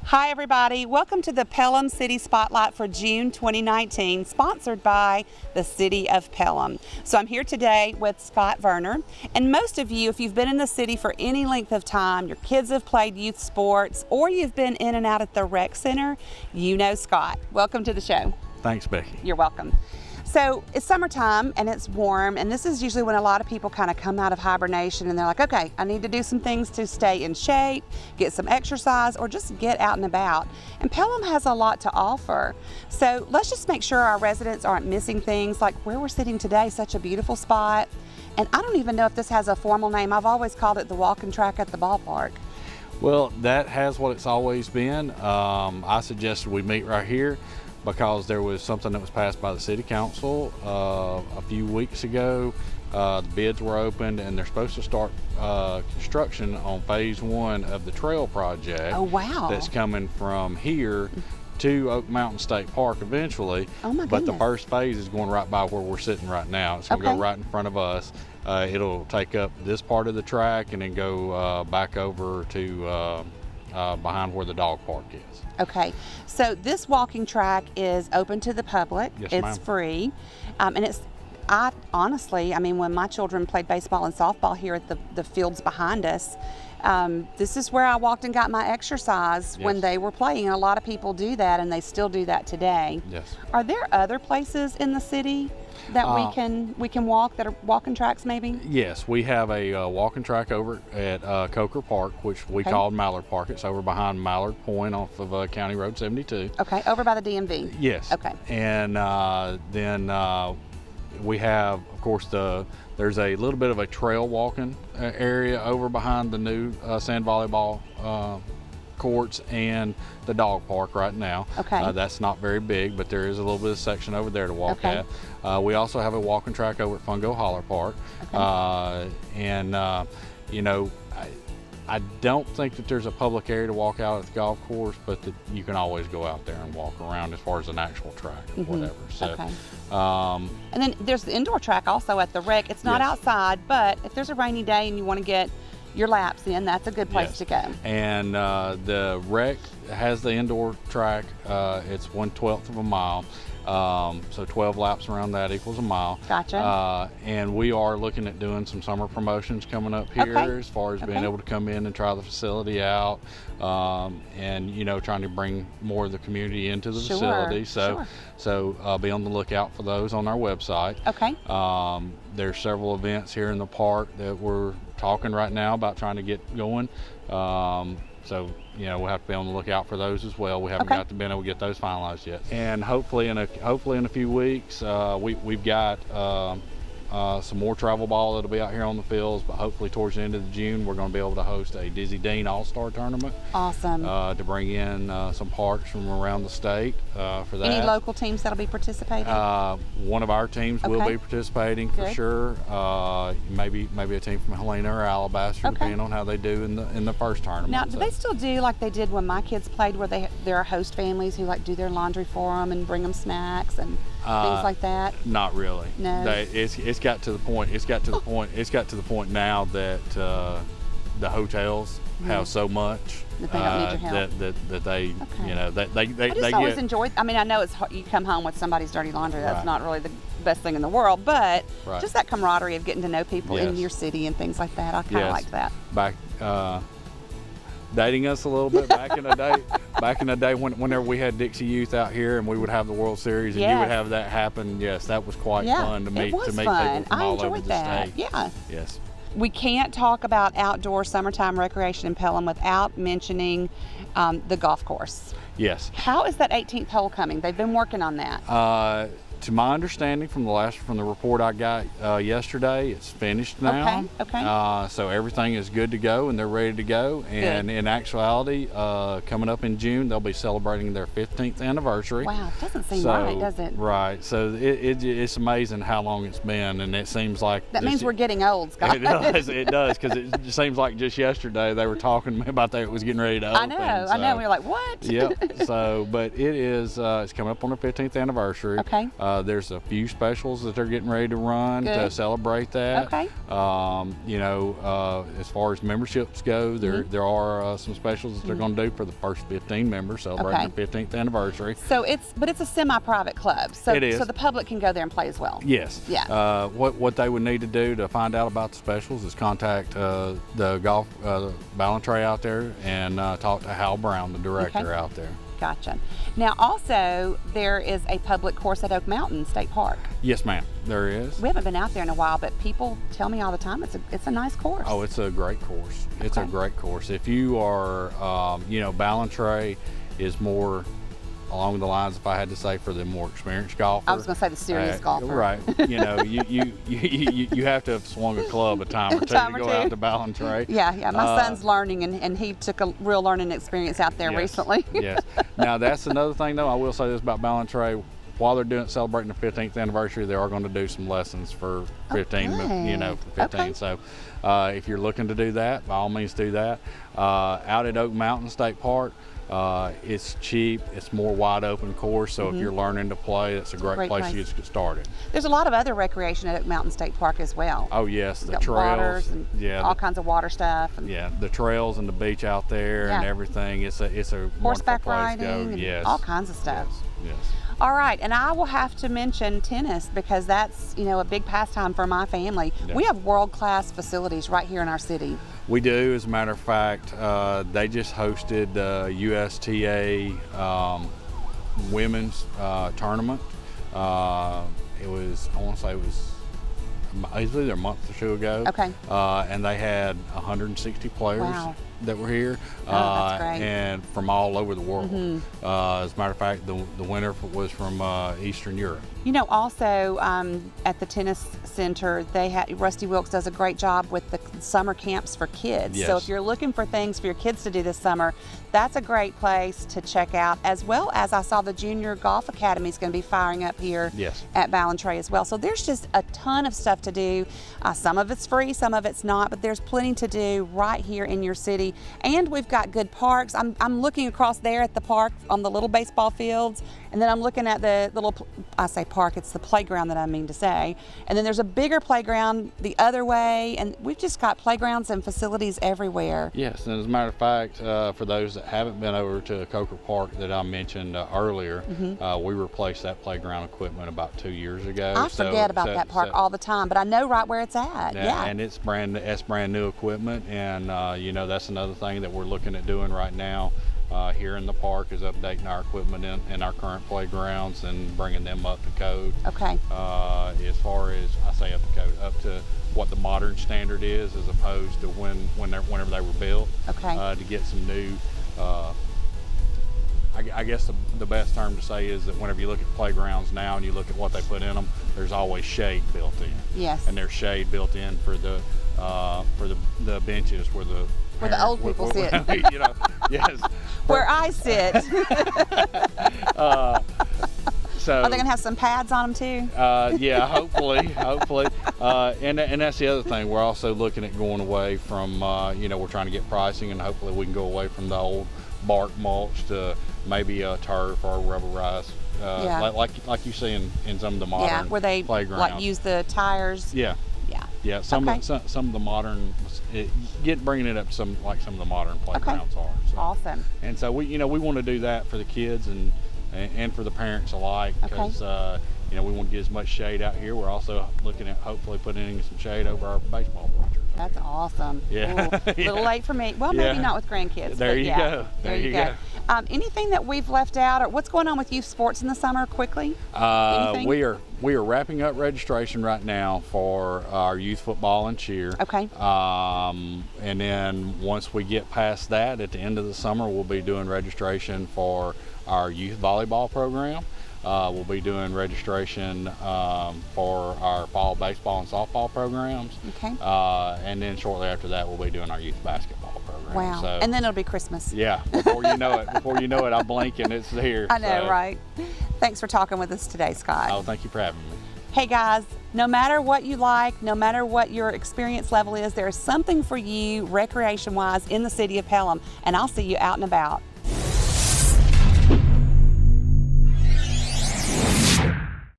Hi everybody, welcome to the Pelham City Spotlight for June 2019, sponsored by the City of Pelham. So I'm here today with Scott Verner, and most of you, if you've been in the city for any length of time, your kids have played youth sports, or you've been in and out at the rec center, you know Scott. Welcome to the show. Thanks, Becky. You're welcome. So it's summertime and it's warm, and this is usually when a lot of people kind of come out of hibernation and they're like, okay, I need to do some things to stay in shape, get some exercise, or just get out and about. And Pelham has a lot to offer. So let's just make sure our residents aren't missing things like where we're sitting today, such a beautiful spot. And I don't even know if this has a formal name. I've always called it the walking track at the ballpark. Well, that has what it's always been. I suggested we meet right here because there was something that was passed by the City Council a few weeks ago. The bids were opened and they're supposed to start construction on phase 1 of the trail project. Oh, wow. That's coming from here to Oak Mountain State Park eventually. Oh my But goodness. the first phase is going right by where we're sitting right now. It's going to Okay. go right in front of us. It'll take up this part of the track and then go back over to behind where the dog park is. Okay, so this walking track is open to the public. Yes, it's ma'am. free, and I honestly, I mean, when my children played baseball and softball here at the fields behind us, this is where I walked and got my exercise when Yes. they were playing. And a lot of people do that, and they still do that today. Yes. Are there other places in the city that we can walk that are walking tracks maybe? Yes, we have a walking track over at Coker Park, which we Okay. called Mallard Park. It's over behind Mallard Point off of County Road 72. Okay, over by the DMV. Yes. Okay. And then we have, of course, there's a little bit of a trail walking area over behind the new sand volleyball courts and the dog park right now. Okay. That's not very big, but there is a little bit of section over there to walk Okay. at. We also have a walking track over at Fungo Holler Park. Okay. You know, I don't think that there's a public area to walk out at the golf course, but that you can always go out there and walk around as far as an actual track or whatever. So, Okay. And then there's the indoor track also at the rec. It's not Yes. outside, but if there's a rainy day and you want to get your laps in, that's a good place Yes. to go. And the rec has the indoor track. It's 1/12 of a mile. So 12 laps around that equals a mile. Gotcha. And we are looking at doing some summer promotions coming up here Okay. as far as being Okay. able to come in and try the facility out, and you know, trying to bring more of the community into the Sure, facility. sure. So be on the lookout for those on our website. Okay. There's several events here in the park that we're talking right now about trying to get going. So, you know, we'll have to be on the lookout for those as well. We haven't Okay. been able to get those finalized yet. And hopefully in a few weeks, we've got some more travel ball that'll be out here on the fields, but hopefully towards the end of June, we're going to be able to host a Dizzy Dean All-Star Tournament. Awesome. To bring in some parks from around the state for that. Any local teams that'll be participating? One of our teams will Okay. be participating for Good. sure. Maybe a team from Helena or Alabaster, Okay. depending on how they do in the first tournament. Now, do they still do like they did when my kids played, where there are host families who like do their laundry for them and bring them snacks and things like that? Not really. No. It's got to the point. It's got to the point now that the hotels have so much That they don't need your help. that they, Okay. you know, they I just always get. enjoy. I mean, I know it's hard, you come home with somebody's dirty laundry. That's Right. not really the best thing in the world, but Right. just that camaraderie of getting to know people in Yes. your city and things like that. I kind of Yes. like that. Back dating us a little bit back in the day whenever we had Dixie Youth out here and we would have the World Series and you would Yes. have that happen. Yes, that was quite Yeah, fun to meet it was fun. fun. People from I all enjoyed over the that. state. Yeah. Yes. We can't talk about outdoor summertime recreation in Pelham without mentioning the golf course. Yes. How is that 18th hole coming? They've been working on that. To my understanding from the report I got yesterday, it's finished now. Okay. So everything is good to go and they're ready to go. And in actuality, coming up in June, they'll be celebrating their 15th anniversary. Wow, doesn't seem right, does it? Right. So it's amazing how long it's been, and it seems like That means we're getting old, Scott. It does, because it just seems like just yesterday they were talking to me about that it was getting ready to open. I know. We're like, what? Yep. So, but it is. It's coming up on their 15th anniversary. Okay. There's a few specials that they're getting ready to run to celebrate that. Okay. As far as memberships go, there are some specials that they're going to do for the first 15 members celebrating their 15th anniversary. So it's a semi-private club. So it is. So the public can go there and play as well. Yes. Yeah. What they would need to do to find out about the specials is contact the golf Ballantrae out there and talk to Hal Brown, the director out there. Gotcha. Now also there is a public course at Oak Mountain State Park. Yes, ma'am. There is. We haven't been out there in a while, but people tell me all the time it's a nice course. Oh, it's a great course. It's a great course. If you are, Ballantrae is more along the lines, if I had to say, for the more experienced golfer. I was going to say the serious golfer. Right. You have to have swung a club a time or two to go out to Ballantrae. Yeah. My son's learning, and he took a real learning experience out there recently. Yes. Now that's another thing, though. I will say this about Ballantrae. While they're celebrating the 15th anniversary, they are going to do some lessons for 15. For 15. Okay. So, if you're looking to do that, by all means do that. Out at Oak Mountain State Park. It's cheap, it's more wide open course, so if you're learning to play, it's a great place to get started. There's a lot of other recreation at Oak Mountain State Park as well. Oh yes, the trails, waters and all kinds of water stuff. And the trails and the beach out there and everything. It's a horseback wonderful place riding, to go. Yes. all kinds of stuff. Yes. All right, and I will have to mention tennis because that's a big pastime for my family. Yeah. We have world-class facilities right here in our city. We do. As a matter of fact, they just hosted USTA women's tournament. It was, I want to say it was either a month or two ago. Okay. And they had 160 players that were here, that's great. and from all over the world. As a matter of fact, the winner was from Eastern Europe. Also at the tennis center, Rusty Wilkes does a great job with the summer camps for kids. Yes. So if you're looking for things for your kids to do this summer, that's a great place to check out. As well as I saw the Junior Golf Academy is going to be firing up here at Ballantrae as well. So there's just a ton of stuff to do. Some of it's free, some of it's not, but there's plenty to do right here in your city. And we've got good parks. I'm looking across there at the park on the little baseball fields, and then I'm looking at the little, I say park, it's the playground that I mean to say. And then there's a bigger playground the other way, and we've just got playgrounds and facilities everywhere. Yes, and as a matter of fact, for those that haven't been over to Coker Park that I mentioned earlier, we replaced that playground equipment about 2 years ago. I forget about that park all the time, but I know right where it's at. Yeah. And it's brand new equipment, and that's another thing that we're looking at doing right now here in the park is updating our equipment in our current playgrounds and bringing them up to code. Okay. As far as I say up to code, up to what the modern standard is, as opposed to whenever they were built. Okay. To get some new. I guess the best term to say is that whenever you look at playgrounds now and you look at what they put in them, there's always shade built in. Yes. And there's shade built in for the benches where the old people sit. Yes. Where I sit. So are they going to have some pads on them too? Yeah, hopefully. And that's the other thing. We're also looking at going away from, we're trying to get pricing, and hopefully we can go away from the old bark mulch to maybe a turf or rubberized, like you see in some of the modern where they playgrounds. use the tires. Yeah, some of the modern, bringing it up to some of the modern playgrounds are. So. Awesome. And so we want to do that for the kids and for the parents alike, because we want to get as much shade out here. We're also looking at hopefully putting in some shade over our baseball bleachers. That's awesome. Yeah. A little late for me. Well, maybe not with grandkids. There you go. There you go. Anything that we've left out, or what's going on with youth sports in the summer quickly? Anything? We are wrapping up registration right now for our youth football and cheer. Okay. And then once we get past that, at the end of the summer, we'll be doing registration for our youth volleyball program. We'll be doing registration for our fall baseball and softball programs. Okay. And then shortly after that, we'll be doing our youth basketball program. Wow. So, and then it'll be Christmas. Yeah. Before you know it, I blink and it's here. I know, right? Thanks for talking with us today, Scott. Oh, thank you for having me. Hey guys, no matter what you like, no matter what your experience level is, there is something for you recreation-wise in the city of Pelham, and I'll see you out and about.